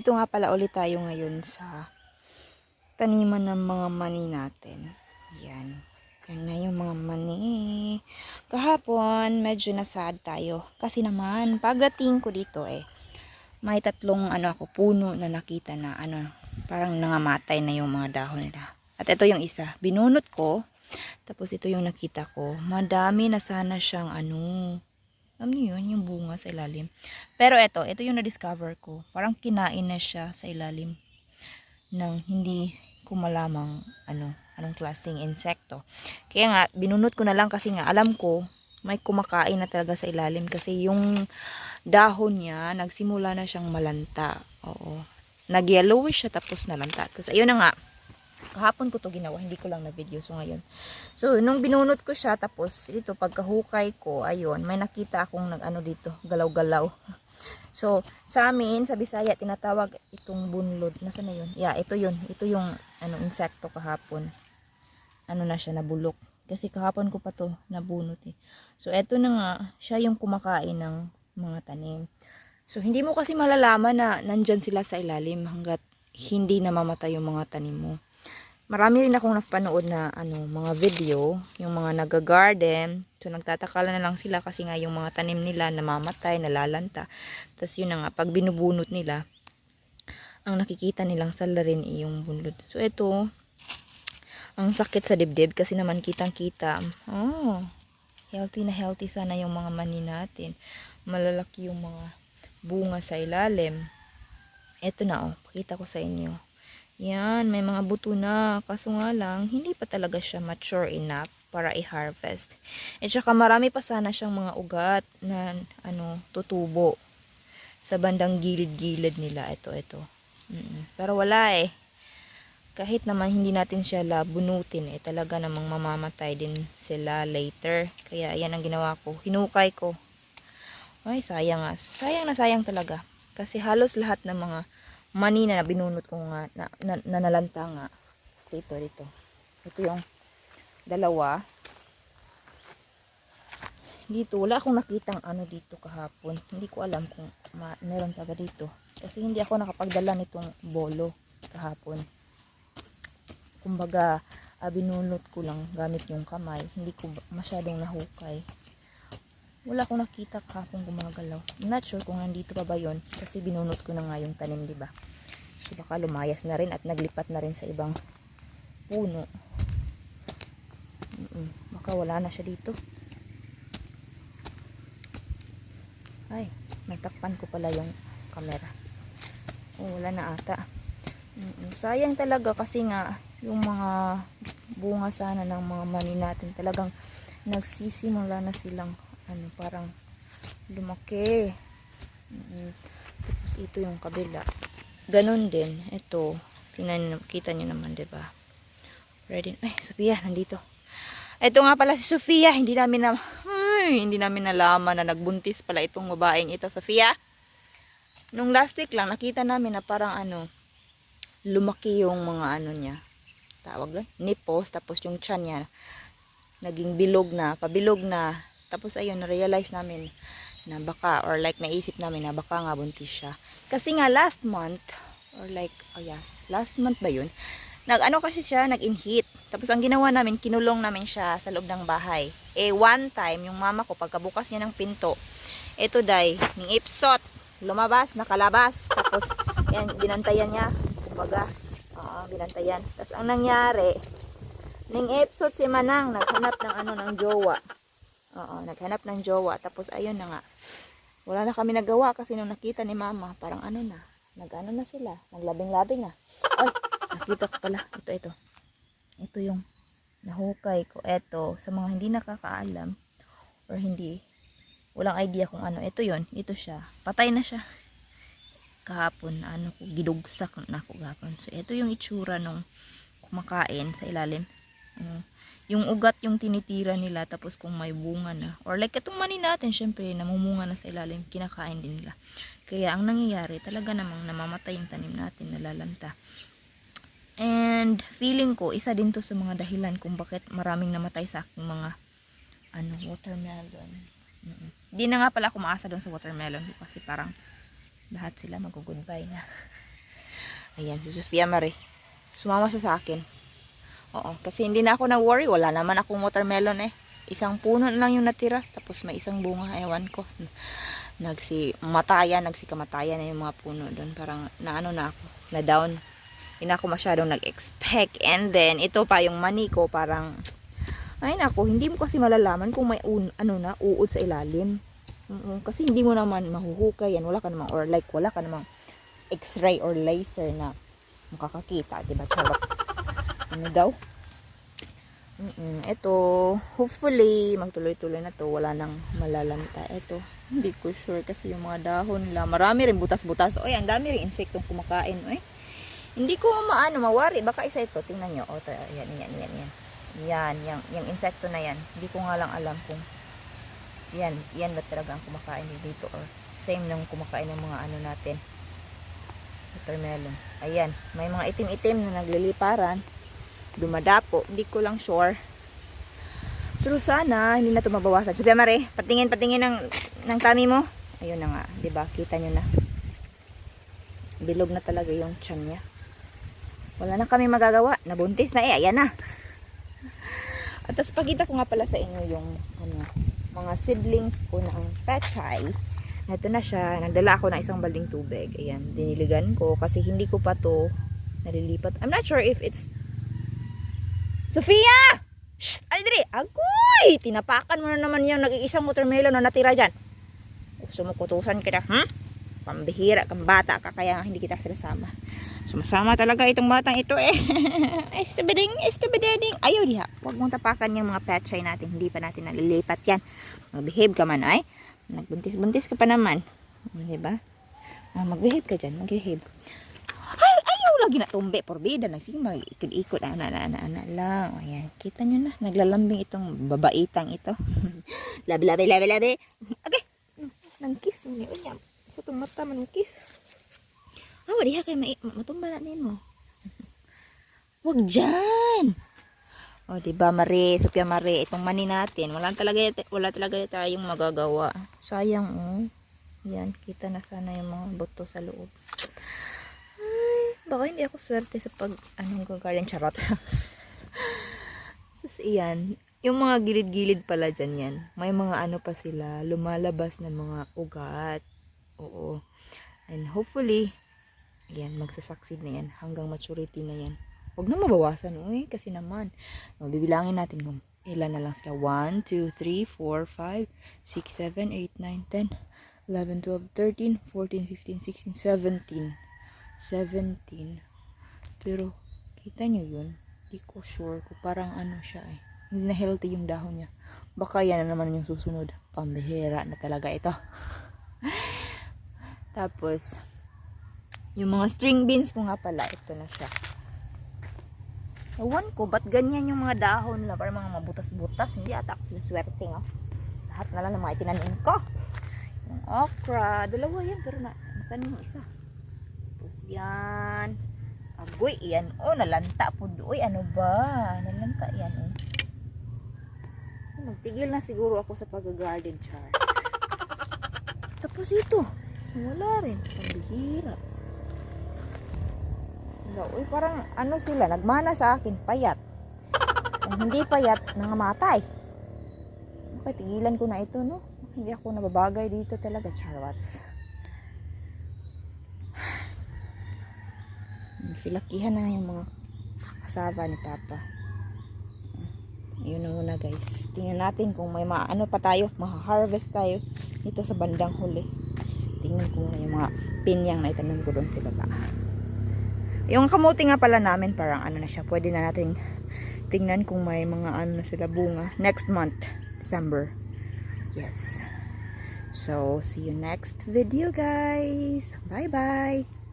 Nandito nga pala ulit tayo ngayon sa taniman ng mga mani natin. Yan. Yan na yung mga mani. Kahapon, medyo nasad tayo. Kasi naman, pagdating ko dito may tatlong puno na nakita na parang nangamatay na yung mga dahon nila. At ito yung isa. Binunot ko. Tapos ito yung nakita ko. Madami na sana siyang alam niyo yun, yung bunga sa ilalim. Pero ito yung na-discover ko. Parang kinain na siya sa ilalim ng hindi ko malamang anong klaseng insekto. Kaya nga, binunot ko na lang kasi nga alam ko may kumakain na talaga sa ilalim kasi yung dahon niya nagsimula na siyang malanta. Oo. Nag-yellowish siya tapos nalanta. Tapos ayun na nga, kahapon ko to ginawa, hindi ko lang na video. So ngayon, nung binunot ko siya, tapos dito pagkahukay ko, ayun, may nakita akong dito, galaw-galaw. So sa amin sa Bisaya tinatawag itong bunlod. Nasaan na yun? Yeah, ito yun. Ito yung insekto kahapon. Na siya, nabulok. Kasi kahapon ko pa to nabunot eh. So eto na nga, siya yung kumakain ng mga tanim. So hindi mo kasi malalaman na nandyan sila sa ilalim hanggat hindi namamatay yung mga tanim mo. Marami rin akong napanood na mga video, yung mga nag-garden. So nagtataka na lang sila kasi nga yung mga tanim nila namamatay, nalalanta. Tapos yun na nga, pag binubunot nila, ang nakikita nilang salarin yung bunlod. So ito, ang sakit sa dibdib kasi naman kitang-kita. Healthy na healthy sana yung mga mani natin. Malalaki yung mga bunga sa ilalim. Ito na pakita ko sa inyo. Yan, may mga buto na. Kaso nga lang, hindi pa talaga siya mature enough para i-harvest. At saka marami pa sana siyang mga ugat na tutubo sa bandang gilid-gilid nila. Ito. Pero wala Kahit naman hindi natin siya bunutin talaga namang mamamatay din sila later. Kaya ayan ang ginawa ko. Hinukay ko. Ay, sayang nga. Sayang talaga. Kasi halos lahat ng mga mani na binunot ko nga na nalanta nga dito. Ito yung dalawa dito. Wala akong nakitang dito kahapon. Hindi ko alam kung meron talaga dito kasi hindi ako nakapagdala nitong bolo kahapon. Kumbaga binunot ko lang gamit yung kamay, hindi ko masyadong nahukay. Wala akong nakita kahapon gumagalaw. I'm not sure kung nandito pa ba yun kasi binunot ko na nga yung tanim, diba? So baka lumayas na rin at naglipat na rin sa ibang puno. Baka wala na siya dito. Ay, nagtakpan ko pala yung camera. Wala na ata. Sayang talaga kasi nga yung mga bunga sana ng mga mani natin talagang nagsisimula na silang parang lumaki. Tapos ito yung kabila. Ganon din. Ito. Kita nyo naman, diba? Ready? Ay, Sofia, nandito. Ito nga pala si Sofia. Hindi namin nalaman na nagbuntis pala itong babaeng ito. Sofia, nung last week lang, nakita namin na parang lumaki yung mga niya. Tawag nipples. Tapos yung tiyan niya, naging pabilog na. Tapos ayun, na-realize namin na baka, or like naisip namin na baka nga buntis siya. Kasi nga last month, or like, last month ba yun? Kasi siya, nag-inheat. Tapos ang ginawa namin, kinulong namin siya sa loob ng bahay. One time, yung mama ko, pagkabukas niya ng pinto, ito ning ipsot, lumabas, nakalabas. Tapos, yan, binantayan niya. Kumbaga, binantayan. Tapos ang nangyari, ning ipsot si Manang, naghanap ng jowa. Naghanap ng jowa. Tapos ayun na nga. Wala na kami nagawa kasi nung nakita ni mama, parang na sila. Naglabing-labing na. Ay, nakita ko pala. Ito. Ito yung nahukay ko. Ito, sa mga hindi nakakaalam or walang idea kung ito yun. Ito siya. Patay na siya. Kahapon, gidugsak na ako kahapon. So, ito yung itsura nung kumakain sa ilalim. Yung ugat yung tinitira nila, tapos kung may bunga na, or like itong mani natin, syempre namumunga na sa ilalim, kinakain din nila. Kaya ang nangyayari, talaga namang namamatay yung tanim natin, nalalanta. And feeling ko, isa din to sa mga dahilan kung bakit maraming namatay sa aking mga watermelon. Hindi na nga pala ako maasa doon sa watermelon kasi parang lahat sila mag-goodbye na. Ayan, si Sofia Marie. Sumama siya sa akin. Oo, kasi hindi na ako nag-worry. Wala naman akong watermelon eh. Isang puno na lang yung natira. Tapos may isang bunga. Ewan ko. Nagsikamatayan na yung mga puno doon. Parang naano na ako. Na down. Hindi na ako masyadong nag-expect. And then, ito pa yung mani ko. Parang, ay nako, hindi mo kasi malalaman kung may uod sa ilalim. Kasi hindi mo naman mahuhukay yan. Wala ka namang, or like, wala ka namang x-ray or laser na makakakita. Diba? Charot. Ano daw? Ito, hopefully, magtuloy-tuloy na to. Wala nang malalanta. Ito, hindi ko sure kasi yung mga dahon nila. Marami rin butas-butas. Oy, ang dami rin insektong kumakain. Oy. Hindi ko mawari. Baka isa ito. Tingnan nyo. O, yan. Yan, yung insekto na yan. Hindi ko nga lang alam kung yan ba talaga ang kumakain dito or same nang kumakain ng mga ano natin. Watermelon. Ayan, may mga itim-itim na nagliliparan. Dumadapo, hindi ko lang sure. Pero sana hindi na ito mabawasan. Sofia Marie, patingin ng tummy mo. Ayun na nga, 'di ba? Kita nyo na. Bilog na talaga yung tiyan niya. Wala na kami magagawa. Nabuntis na eh. Ayan na. At tapos pakita ko nga pala sa inyo yung mga seedlings ko ng pechay. Ito na siya. Nagdala ako ng isang balding tubig. Ayan. Diniligan ko kasi hindi ko pa to nalilipat. I'm not sure if it's Sofia! Shh! Alidri! Agoy! Tinapakan mo na naman yung nag-iisang watermelon na natira dyan. Sumukutusan kita. Pambihira kang bata ka kaya hindi kita sinasama. Sumasama talaga itong batang ito eh. Estubiding. Ayaw diha. Huwag mong tapakan yung mga pechay natin. Hindi pa natin nalilipat yan. Mag-behave ka man ay. Nagbuntis-buntis ka pa naman. Diba? Mag-behave ka dyan. Mag-behave. Ay, ayaw lagi na tumbe. Porbida. Nagsing mag-ikot-ikot. Ana lang. Ayan. Kita nyo na. Naglalambing itong babaitang ito. Labi. Okay. Nang kiss mo niya. Itong mata man kiss. Wadi ha kayo matumba na mo. Wag dyan. O, diba, Sofia Marie, itong mani natin, wala talaga tayong magagawa. Sayang, oh. Yan, kita na sana yung mga buto sa loob. Ay, baka hindi ako swerte sa garden charot. Tapos, yan. Yung mga gilid-gilid pala dyan yan. May mga pa sila, lumalabas na mga ugat. Oo. And hopefully, yan, magsasucceed na yan hanggang maturity na yan. Huwag na mabawasan, kasi naman. Bibilangin natin kung ilan na lang sila. 1, 2, 3, 4, 5, 6, 7, 8, 9, 10, 11, 12, 13, 14, 15, 16, 17. 17. Pero, kita nyo yun? Di ko sure kung parang siya eh. Hindi na healthy yung dahon niya. Baka yan na naman yung susunod. Pambihira na talaga ito. Tapos, yung mga string beans ko nga pala, ito na siya. Ewan ko, ba't ganyan yung mga dahon nila? Parang mga mabutas-butas. Hindi ata ako sila swerte nga. Lahat na lang ng mga itinanim ko. Yung okra. Dalawa yan, pero nasan yung isa? Tapos yan. Agoy, yan. Nalanta po. Uy, ano ba? Nalanta yan. Magtigil na siguro ako sa pag-garden char. Tapos ito. Wala rin. Pambihira. Uy, parang sila, nagmana sa akin, payat. Kung hindi payat, nangamatay. Okay, tigilan ko na ito, no? Hindi ako nababagay dito talaga, charwats. Silakihan na yung mga kasaba ni Papa. Yun na muna, guys. Tingnan natin kung may pa tayo, maha-harvest tayo dito sa bandang huli. Tingnan ko yung mga pinyang na itanim ko doon sa baba. Yung kamote nga pala namin, parang na siya. Pwede na natin tingnan kung may mga na sila bunga. Next month, December. Yes. So, see you next video, guys. Bye-bye.